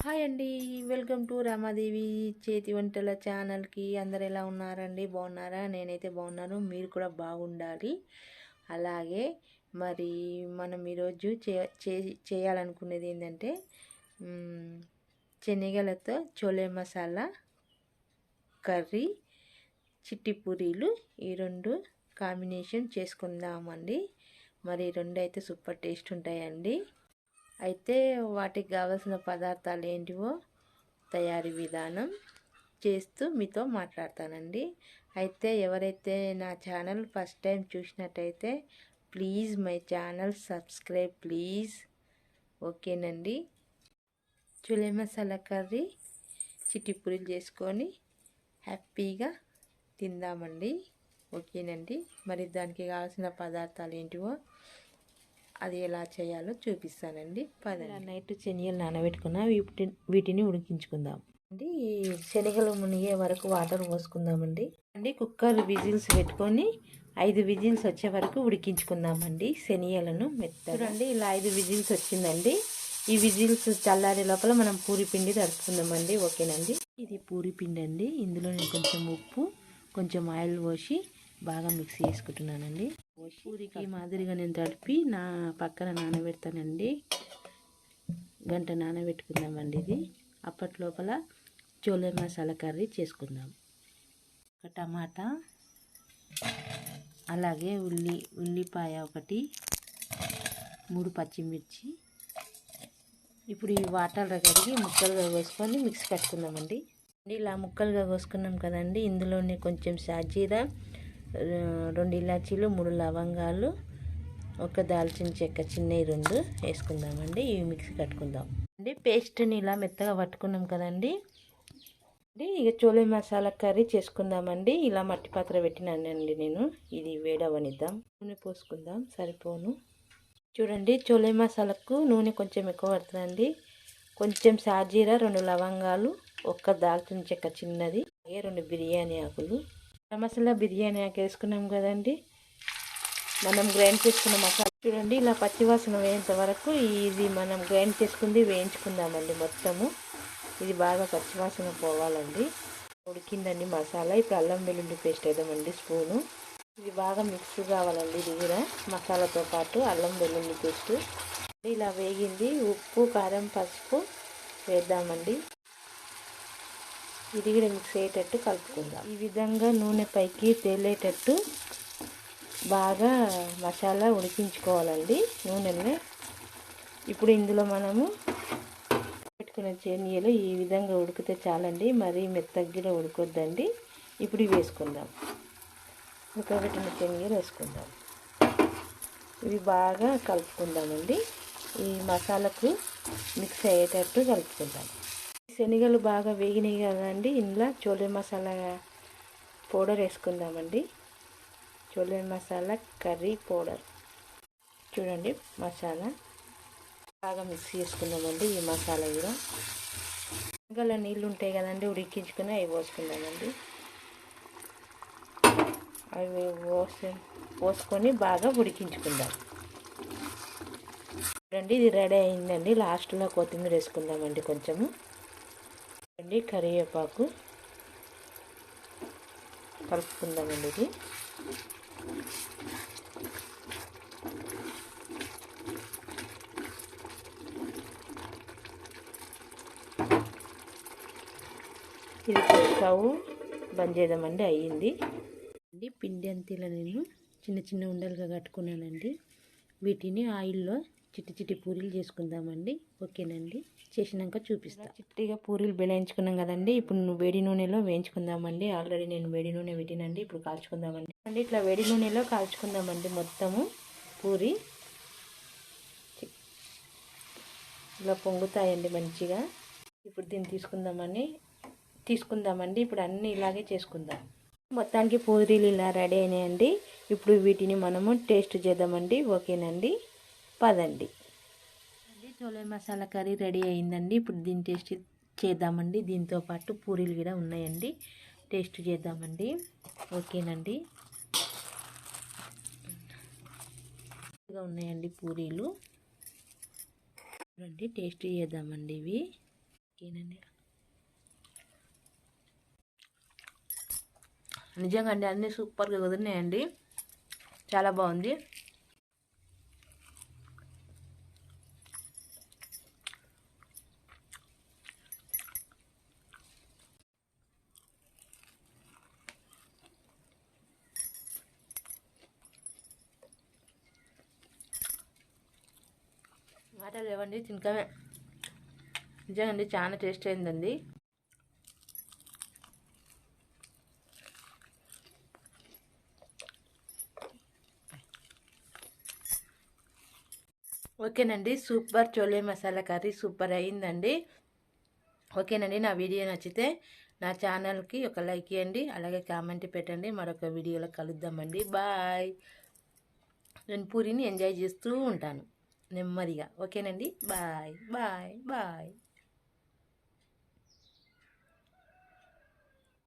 Hi అండి, welcome to Ramadevi చేతి వంటల ఛానల్కి. అందరు ఎలా ఉన్నారండి? బాగున్నారా? నేనైతే బాగున్నాను, మీరు కూడా బాగుండాలి. అలాగే మరి మనం ఈరోజు చేయాలనుకునేది ఏంటంటే శనగలతో చోలే మసాలా కర్రీ, చిట్టి పూరీలు, ఈ రెండు కాంబినేషన్ చేసుకుందామండి. మరి రెండు అయితే సూపర్ టేస్ట్ ఉంటాయండి. అయితే వాటికి కావాల్సిన పదార్థాలు ఏంటివో, తయారీ విధానం చేస్తూ మీతో మాట్లాడతానండి. అయితే ఎవరైతే నా ఛానల్ ఫస్ట్ టైం చూసినట్టయితే please my channel subscribe please. ఓకేనండి. చులే మసాలా కర్రీ, చిట్టి పూరీలు చేసుకొని హ్యాపీగా తిందామండి. ఓకేనండి. మరి దానికి కావాల్సిన పదార్థాలు ఏంటివో, అది ఎలా చేయాలో చూపిస్తానండి. నైట్ శనగలు నానబెట్టుకున్న వీటిని ఉడికించుకుందాం అండి. శనగలు మునిగే వరకు వాటర్ పోసుకుందామండి. కుక్కర్ విజిల్స్ పెట్టుకొని 5 విజిల్స్ వచ్చే వరకు ఉడికించుకుందామండి శనగలను మెత్తగా. ఇలా 5 విజిల్స్ వచ్చిందండి. ఈ విజిల్స్ చల్లారే లోపల మనం పూరి పిండి తడుపుకుందామండి. ఓకేనండి. ఇది పూరి పిండి అండి. ఇందులో నేను కొంచెం ఉప్పు, కొంచెం ఆయిల్ పోసి బాగా మిక్స్ చేసుకుంటున్నానండి. పూరికి మాదిరిగా నేను తడిపి పక్కన నానబెడతానండి. గంట నానబెట్టుకుందామండి. ఇది అప్పట్లోపల చోలే మసాలా కర్రీ చేసుకుందాం. ఒక టమాటా, అలాగే ఉల్లిపాయ ఒకటి, 3 పచ్చిమిర్చి. ఇప్పుడు ఈ వాటర్ కడిగి ముక్కలుగా కోసుకొని మిక్స్ కట్టుకుందామండి. ఇలా ముక్కలుగా కోసుకున్నాం కదండి. ఇందులోనే కొంచెం సాజీరా, 2 ఇలాచీలు, 3 లవంగాలు, ఒక దాల్చిన చెక్క చిన్నవి 2 వేసుకుందామండి. ఇవి మిక్సీ కట్టుకుందాం అండి. పేస్ట్ని ఇలా మెత్తగా పట్టుకున్నాం కదండి. ఇక చోలే మసాలా కర్రీ చేసుకుందామండి. ఇలా మట్టి పాత్ర పెట్టినానండి నేను. ఇది వేడవనిద్దాం. నూనె పోసుకుందాం. సరిపోను చూడండి. చోలే మసాలాకు నూనె కొంచెం ఎక్కువ పడుతుందండి. కొంచెం సాజీరా, 2 లవంగాలు, ఒక దాల్చిన చెక్క చిన్నది, 2 బిర్యానీ ఆకులు. మసాలా బిర్యానీ ఆకు వేసుకున్నాం కదండి. మనం గ్రైండ్ చేసుకున్న మసాలా చూడండి. ఇలా పచ్చివాసన వేయేంత వరకు ఇది మనం గ్రైండ్ చేసుకుంది వేయించుకుందామండి. మొత్తము ఇది బాగా పచ్చివాసన పోవాలండి. ఉడికిందండి మసాలా. ఇప్పుడు అల్లం వెల్లుల్లి పేస్ట్ వేద్దామండి స్పూను. ఇది బాగా మిక్స్ కావాలండి. ఇది కూడా మసాలాతో పాటు అల్లం వెల్లుల్లి పేస్ట్. ఇలా వేగింది. ఉప్పు, కారం, పసుపు వేద్దామండి. ఇది కూడా మిక్స్ అయ్యేటట్టు కలుపుకుందాం. ఈ విధంగా నూనె పైకి తేలేటట్టు బాగా మసాలా ఉడికించుకోవాలండి నూనెలో. ఇప్పుడు ఇందులో మనము పెట్టుకున్న శనగలు ఈ విధంగా ఉడికితే చాలండి. మరీ మెత్తగా ఉడకొద్దండి. ఇప్పుడు ఇవి వేసుకుందాం. ఉడకబెట్టిన శనగలు వేసుకుందాం. ఇవి బాగా కలుపుకుందామండి. ఈ మసాలాకు మిక్స్ అయ్యేటట్టు కలుపుకుందాం. శనగలు బాగా వేగినాయి కదండి. ఇందులో చోలే మసాలా పౌడర్ వేసుకుందామండి. చోలే మసాలా కర్రీ పౌడర్ చూడండి. మసాలా బాగా మిక్స్ చేసుకుందామండి. ఈ మసాలా కూడా శనగల నీళ్ళు ఉంటాయి కదండి, ఉడికించుకుని అవి పోసుకుందామండి. అవి పోసుకొని బాగా ఉడికించుకుందాం. చూడండి, ఇది రెడీ అయిందండి. లాస్ట్లో కొత్తిమీర వేసుకుందామండి. కొంచెము కరివేపాకు కలుపుకుందామండి. ఇది స్టవ్ బంద్ చేద్దామండి. అయ్యింది. పిండి అంతేలా నేను చిన్న చిన్న ఉండలుగా కట్టుకున్నానండి. వీటిని ఆయిల్లో చిట్టి పూరీలు చేసుకుందామండి. ఓకేనండి. చేసినాక చూపిస్తా. చిట్టిగా పూరీలు బెలాయించుకున్నాం కదండి. ఇప్పుడు వేడి నూనెలో వేయించుకుందామండి. ఆల్రెడీ నేను వేడి నూనె పెట్టినండి. ఇప్పుడు కాల్చుకుందామండి. ఇట్లా వేడి నూనెలో కాల్చుకుందామండి. మొత్తము పూరి ఇలా పొంగుతాయండి మంచిగా. ఇప్పుడు దీన్ని తీసుకుందామండి. ఇప్పుడు అన్నీ ఇలాగే చేసుకుందాం. మొత్తానికి పూరీలు ఇలా రెడీ అయినాయండి. ఇప్పుడు వీటిని మనము టేస్ట్ చేద్దామండి. ఓకేనండి, పదండి. చోలే మసాలా కర్రీ రెడీ అయిందండి. ఇప్పుడు దీన్ని టేస్ట్ చేద్దామండి. దీంతో పాటు పూరీలు కూడా ఉన్నాయండి. టేస్ట్ చేద్దామండి. ఓకేనండి. ఉన్నాయండి పూరీలు. రండి టేస్ట్ చేద్దామండి. ఇవి ఓకేనండి. నిజంగా అండి అన్నీ సూపర్గా కుదిరినాయండి. చాలా బాగుంది. మాటలు లేవండి, తినకమే. నిజంగా అండి చాలా టేస్ట్ అయిందండి. ఓకేనండి, super chole masala curry super అయిందండి. ఓకేనండి, నా వీడియో నచ్చితే నా ఛానల్కి ఒక లైక్ ఇవ్వండి, అలాగే కామెంట్ పెట్టండి. మరొక వీడియోలో కలుద్దామండి. బాయ్. నేను పూరిని ఎంజాయ్ చేస్తూ ఉంటాను నెమ్మదిగా. ఓకేనండి, బాయ్ బాయ్ బాయ్.